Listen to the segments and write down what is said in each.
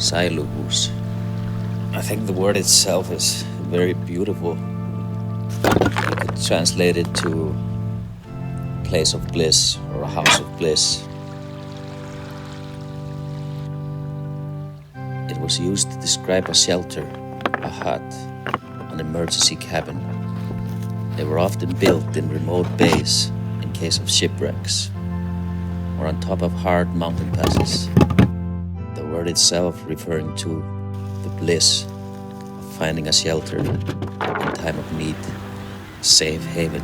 Sælehús. I think the word itself is very beautiful. You could translate it to place of bliss or a house of bliss. It was used to describe a shelter, a hut, an emergency cabin. They were often built in remote bays in case of shipwrecks or on top of hard mountain passes. The word itself referring to the bliss of finding a shelter in time of need, a safe haven.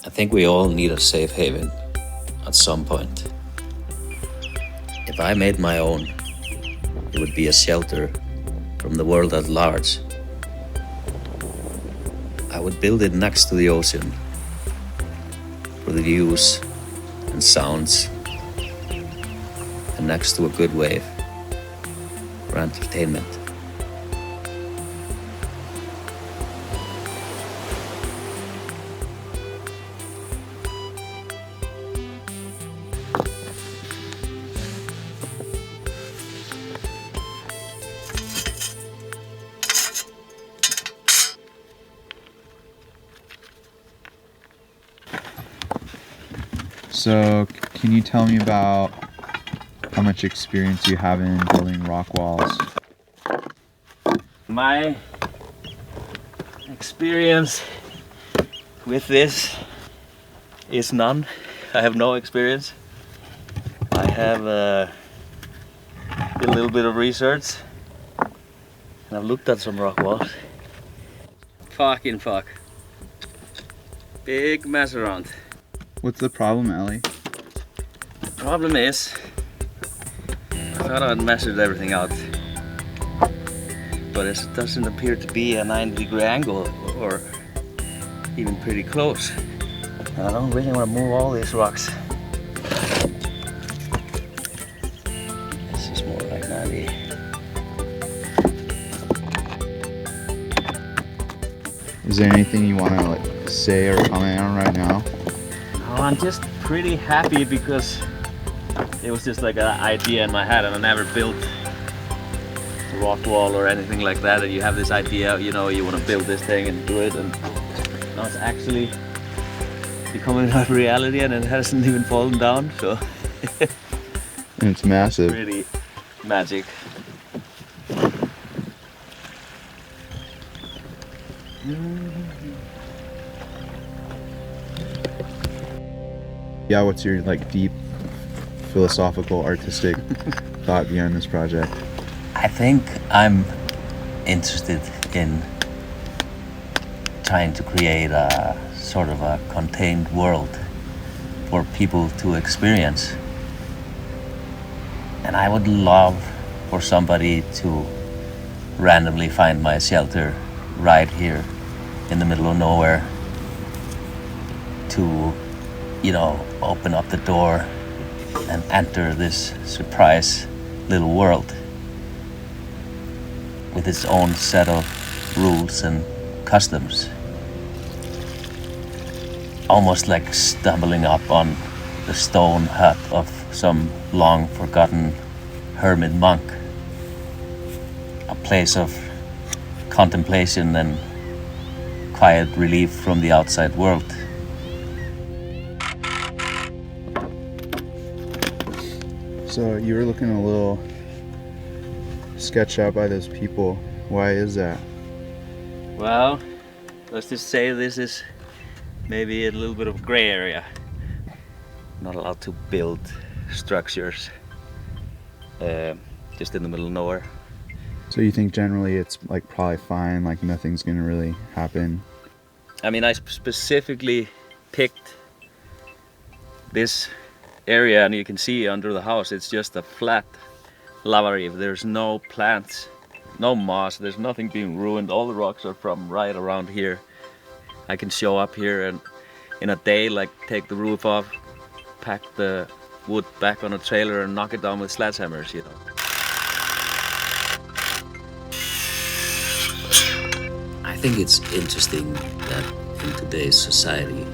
I think we all need a safe haven at some point. If I made my own, it would be a shelter from the world at large. I would build it next to the ocean for the views and sounds, and next to a good wave for entertainment. So, can you tell me about how much experience you have in building rock walls? My experience with this is none. I have no experience. I have did a little bit of research and I've looked at some rock walls. Fucking fuck. Big mess around. What's the problem, Ellie? The problem is, I thought I'd measured everything out, but it doesn't appear to be a 90-degree angle or even pretty close. And I don't really want to move all these rocks. This is more like 90. Is there anything you want to say or comment on right now? Oh, I'm just pretty happy because it was just like an idea in my head, and I never built a rock wall or anything like that. And you have this idea, you know, you want to build this thing and do it, and now it's actually becoming a reality, and it hasn't even fallen down. So And it's massive. pretty magic. Yeah, what's your deep philosophical artistic thought behind this project? I think I'm interested in trying to create a sort of a contained world for people to experience. And I would love for somebody to randomly find my shelter right here in the middle of nowhere, to, you know, open up the door and enter this surprise little world with its own set of rules and customs. Almost like stumbling up on the stone hut of some long forgotten hermit monk. A place of contemplation and quiet relief from the outside world. So you were looking a little sketched out by those people. Why is that? Well, let's just say this is maybe a little bit of gray area. Not allowed to build structures just in the middle of nowhere. So you think generally it's probably fine, nothing's gonna really happen? I mean, I specifically picked this area, and you can see under the house it's just a flat lava reef. There's no plants, no moss, there's nothing being ruined. All the rocks are from right around here. I can show up here and in a day, like, take the roof off, pack the wood back on a trailer and knock it down with sledgehammers, you know. I think it's interesting that in today's society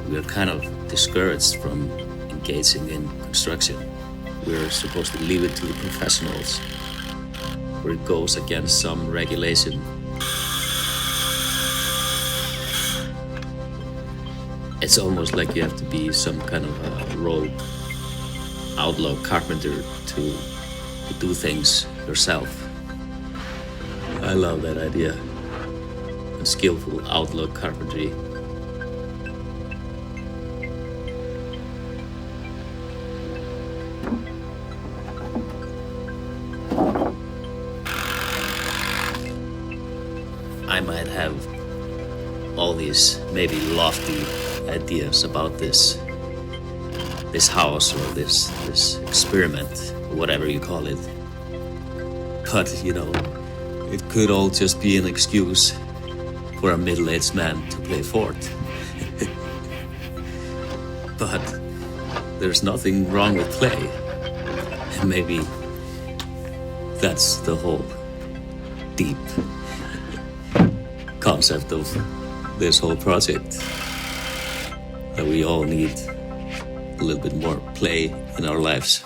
we are kind of discouraged from engaging in construction. We're supposed to leave it to the professionals, where it goes against some regulation. It's almost like you have to be some kind of a rogue outlaw carpenter to do things yourself. I love that idea. A skillful outlaw carpentry. I might have all these maybe lofty ideas about this house or this experiment, whatever you call it. But, you know, it could all just be an excuse for a middle-aged man to play fort. But there's nothing wrong with play. And maybe that's the whole deep concept of this whole project. That we all need a little bit more play in our lives.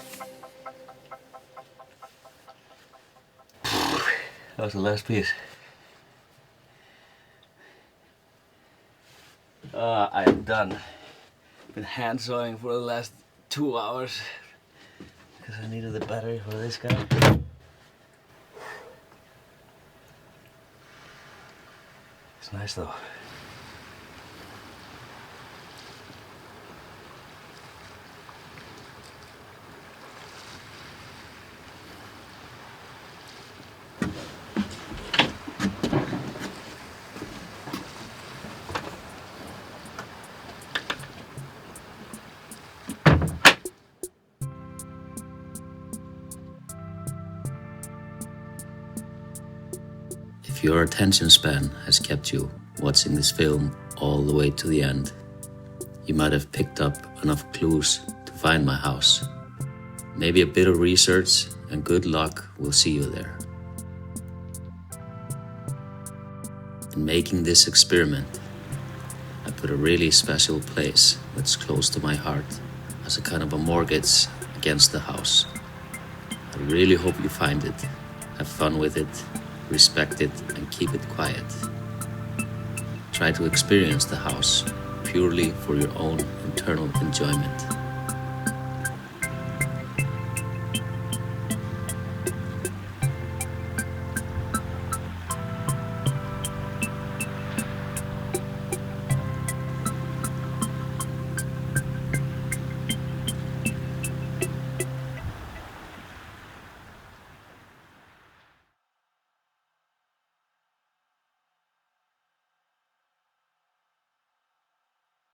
That was the last piece. I'm done. Been hand sawing for the last 2 hours because I needed the battery for this guy. It's nice though. If your attention span has kept you watching this film all the way to the end, you might have picked up enough clues to find my house. Maybe a bit of research and good luck will see you there. In making this experiment, I put a really special place that's close to my heart as a kind of a mortgage against the house. I really hope you find it, have fun with it, respect it, and keep it quiet. Try to experience the house purely for your own internal enjoyment.